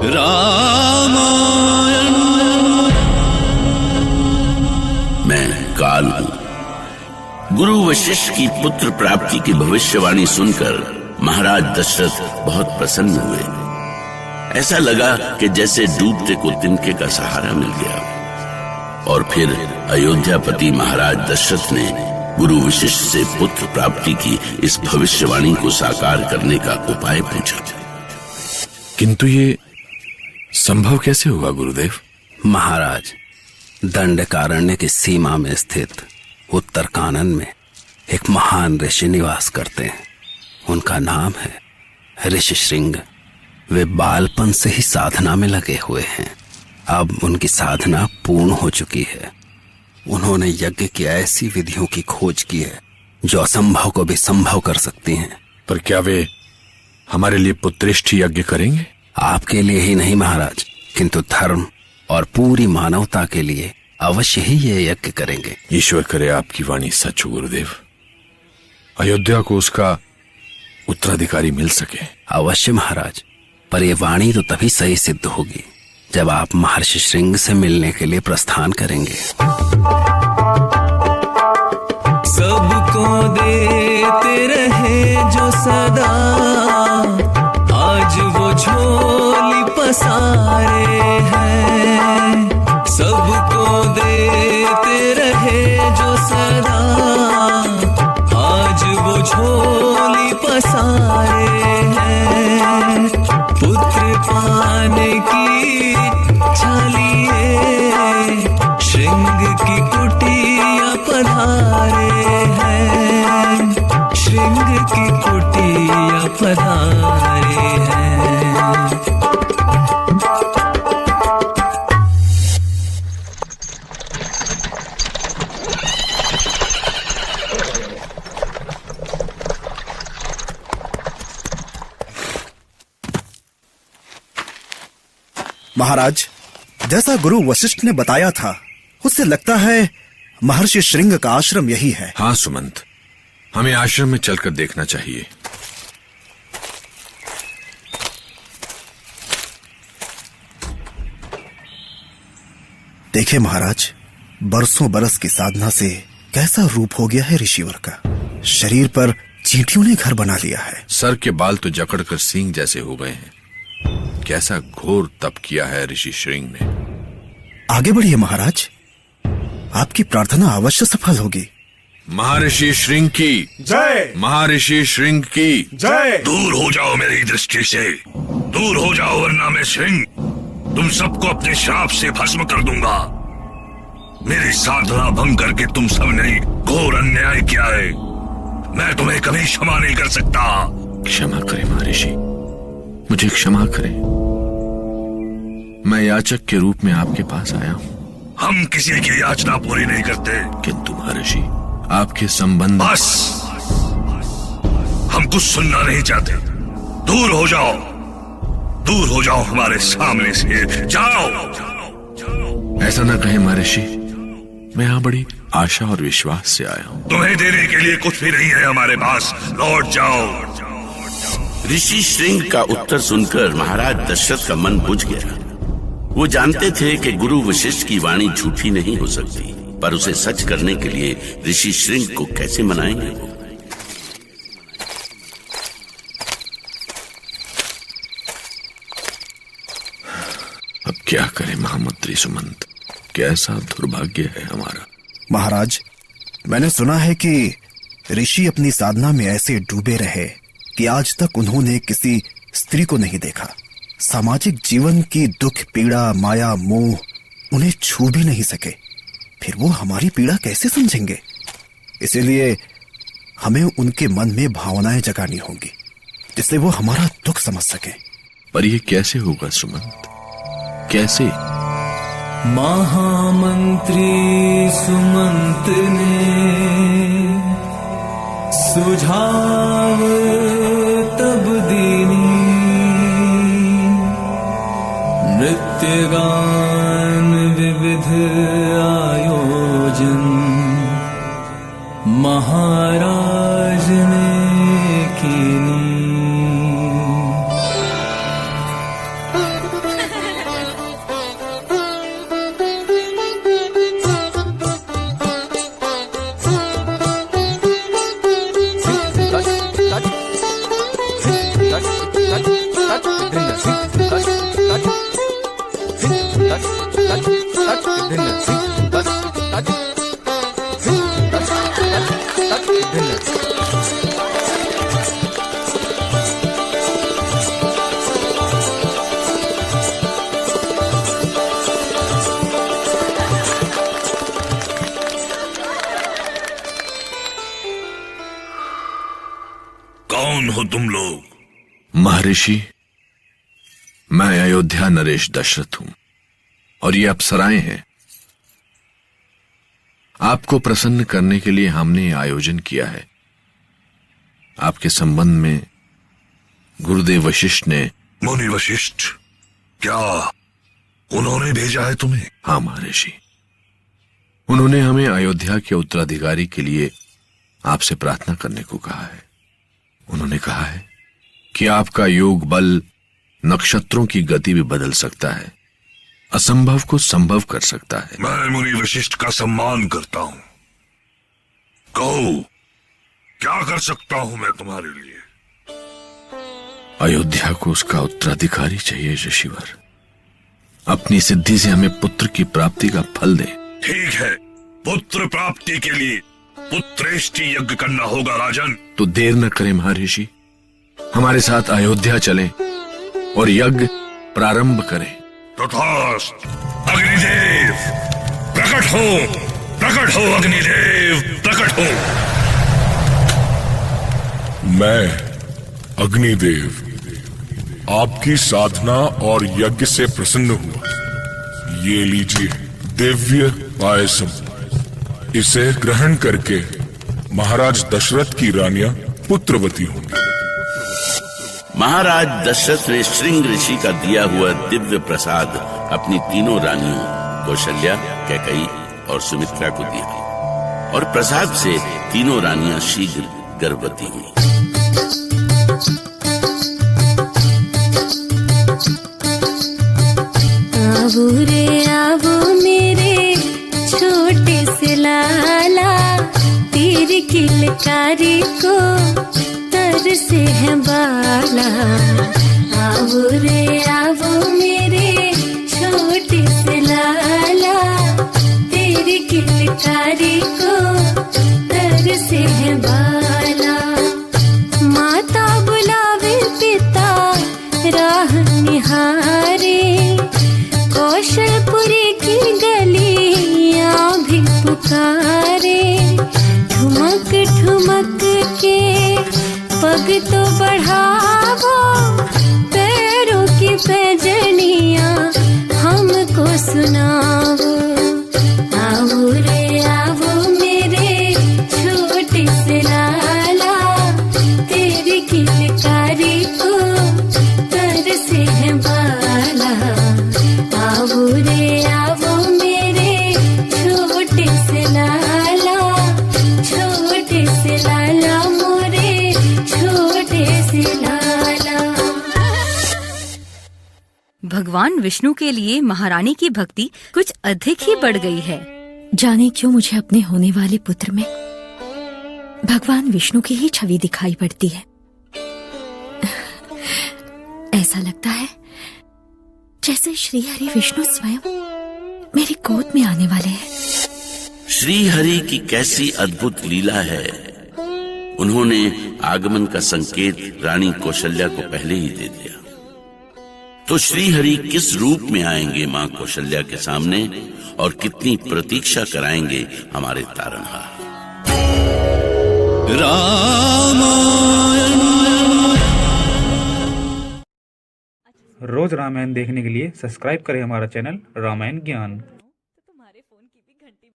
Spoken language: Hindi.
रामायण। मैं काल हूं। गुरु वशिष्ठ की पुत्र प्राप्ति की भविष्यवाणी सुनकर महाराज दशरथ बहुत प्रसन्न हुए। ऐसा लगा कि जैसे डूबते को तिनके का सहारा मिल गया। और फिर अयोध्यापति महाराज दशरथ ने गुरु वशिष्ठ से पुत्र प्राप्ति की इस भविष्यवाणी को साकार करने का उपाय पूछा। किंतु ये संभव कैसे होगा गुरुदेव? महाराज, दंडकारण्य की सीमा में स्थित उत्तर कानन में एक महान ऋषि निवास करते हैं। उनका नाम है ऋषि श्रृंग। वे बालपन से ही साधना में लगे हुए हैं। अब उनकी साधना पूर्ण हो चुकी है। उन्होंने यज्ञ की ऐसी विधियों की खोज की है जो असंभव को भी संभव कर सकती हैं। पर क्या वे हमारे लिए पुत्रेष्ठ यज्ञ करेंगे? आपके लिए ही नहीं महाराज, किंतु धर्म और पूरी मानवता के लिए अवश्य ही ये यज्ञ करेंगे। ईश्वर करे आपकी वाणी सच हो गुरुदेव। अयोध्या को उसका उत्तराधिकारी मिल सके। अवश्य महाराज, पर यह वाणी तो तभी सही सिद्ध होगी जब आप महर्षि श्रृंग से मिलने के लिए प्रस्थान करेंगे। सबको देते रहे जो सदा, आज वो झोली पसारे हैं। सबको देते रहे जो सदा, आज वो झोली पसारे हैं। पुत्र पाने की छालिए श्रृंग की कुटिया पधारे हैं। श्रृंग की कुटिया पधारे हैं। महाराज, जैसा गुरु वशिष्ठ ने बताया था, उससे लगता है महर्षि श्रृंग का आश्रम यही है। हाँ सुमंत, हमें आश्रम में चलकर देखना चाहिए। देखे महाराज, बरसों बरस की साधना से कैसा रूप हो गया है ऋषिवर का। शरीर पर चींटियों ने घर बना लिया है। सर के बाल तो जकड़कर सींग जैसे हो गए हैं। कैसा घोर तप किया है ऋषि श्रृंग ने। आगे बढ़िए महाराज, आपकी प्रार्थना अवश्य सफल होगी। महर्षि श्रृंग की जय। महर्षि श्रृंग की जय। दूर हो जाओ मेरी दृष्टि से, दूर हो जाओ, वरना मैं श्रृंग तुम सबको अपने श्राप से भस्म कर दूंगा। मेरी साधना भंग करके तुम सबने घोर अन्याय किया है। मैं तुम्हें कभी क्षमा नहीं कर सकता। क्षमा करें महर्षि, मुझे क्षमा करें। मैं याचक के रूप में आपके पास आया हूं। हम किसी की याचना पूरी नहीं करते। किंतु महर्षि, आपके संबंध। बस, हम कुछ सुनना नहीं चाहते। दूर हो जाओ, दूर हो जाओ हमारे सामने से, जाओ। ऐसा न कहें महर्षि, मैं यहाँ बड़ी आशा और विश्वास से आया हूँ। तुम्हें देने के लिए कुछ भी नहीं है हमारे पास, लौट जाओ। ऋषि श्रृंग का उत्तर सुनकर महाराज दशरथ का मन बुझ गया। वो जानते थे कि गुरु वशिष्ठ की वाणी झूठी नहीं हो सकती, पर उसे सच करने के लिए ऋषि श्रृंग को कैसे मनाएंगे वो। अब क्या करें महामंत्री सुमंत, कैसा दुर्भाग्य है हमारा। महाराज, मैंने सुना है कि ऋषि अपनी साधना में ऐसे डूबे रहे कि आज तक उन्होंने किसी स्त्री को नहीं देखा। सामाजिक जीवन की दुख, पीड़ा, माया, मोह उन्हें छू भी नहीं सके। फिर वो हमारी पीड़ा कैसे समझेंगे? इसीलिए हमें उनके मन में भावनाएं जगानी होंगी जिससे वो हमारा दुख समझ सके। पर ये कैसे होगा सुमंत, कैसे? महामंत्री सुमंत ने सुझाव तब दीनी, नृत्य गान विविध आयोजन महाराज ने कीनी। महर्षि, मैं अयोध्या नरेश दशरथ हूं और ये अप्सराएं हैं। आपको प्रसन्न करने के लिए हमने आयोजन किया है। आपके संबंध में गुरुदेव वशिष्ठ ने। मुनि वशिष्ठ, क्या उन्होंने भेजा है तुम्हें? हाँ महर्षि, उन्होंने हमें अयोध्या के उत्तराधिकारी के लिए आपसे प्रार्थना करने को कहा है। उन्होंने कहा है कि आपका योग बल नक्षत्रों की गति भी बदल सकता है, असंभव को संभव कर सकता है। मैं मुनि वशिष्ठ का सम्मान करता हूं। कहो, क्या कर सकता हूं मैं तुम्हारे लिए? अयोध्या को उसका उत्तराधिकारी चाहिए ऋषिवर। अपनी सिद्धि से हमें पुत्र की प्राप्ति का फल दे। ठीक है, पुत्र प्राप्ति के लिए पुत्रेष्टि यज्ञ करना होगा राजन। तो देर न करें महर्षि, हमारे साथ अयोध्या चलें और यज्ञ प्रारंभ करें। तथास्तु। अग्निदेव प्रकट हो, प्रकट हो अग्निदेव, प्रकट हो। मैं अग्निदेव आपकी साधना और यज्ञ से प्रसन्न हुआ। ये लीजिए दिव्य पायसम, इसे ग्रहण करके महाराज दशरथ की रानियां पुत्रवती होंगी। महाराज दशरथ ने श्रृंग ऋषि का दिया हुआ दिव्य प्रसाद अपनी तीनों रानियों कौशल्या, कैकेयी और सुमित्रा को दिया और प्रसाद से तीनों रानियां शीघ्र गर्भवती हुई। आवो रे आवो मेरे छोटे से लाला, तेरी किलकारी को तर से है बाला। आवो रे आवो मेरे छोटे से लाला, तेरी किलकारी को तर से है बाला। माता बुलावे पिता राह निहारे, कौशलपुरी की गलियां भी पुकारे। ठुमक ठुमक के पग तो बढ़ावो, पैरों की पैजनियां हमको सुनावो। आओ रे आओ मेरे छोटे से लाला, तेरी किलकारी को तर से है बाला। आओ रे आओ मेरे छोटे से लाला, छोटे से लाला मोरे छोटे से लाला। भगवान विष्णु के लिए महारानी की भक्ति कुछ अधिक ही बढ़ गई है। जाने क्यों मुझे अपने होने वाले पुत्र में भगवान विष्णु की ही छवि दिखाई पड़ती है। ऐसा लगता है जैसे श्री हरि विष्णु स्वयं मेरी गोद में आने वाले हैं। श्री हरि की कैसी अद्भुत लीला है। उन्होंने आगमन का संकेत रानी कौशल्या को पहले ही दे दिया। तो श्री हरि किस रूप में आएंगे मां कौशल्या के सामने और कितनी प्रतीक्षा कराएंगे हमारे तारनहार। रोज रामायण देखने के लिए सब्सक्राइब करें हमारा चैनल रामायण ज्ञान।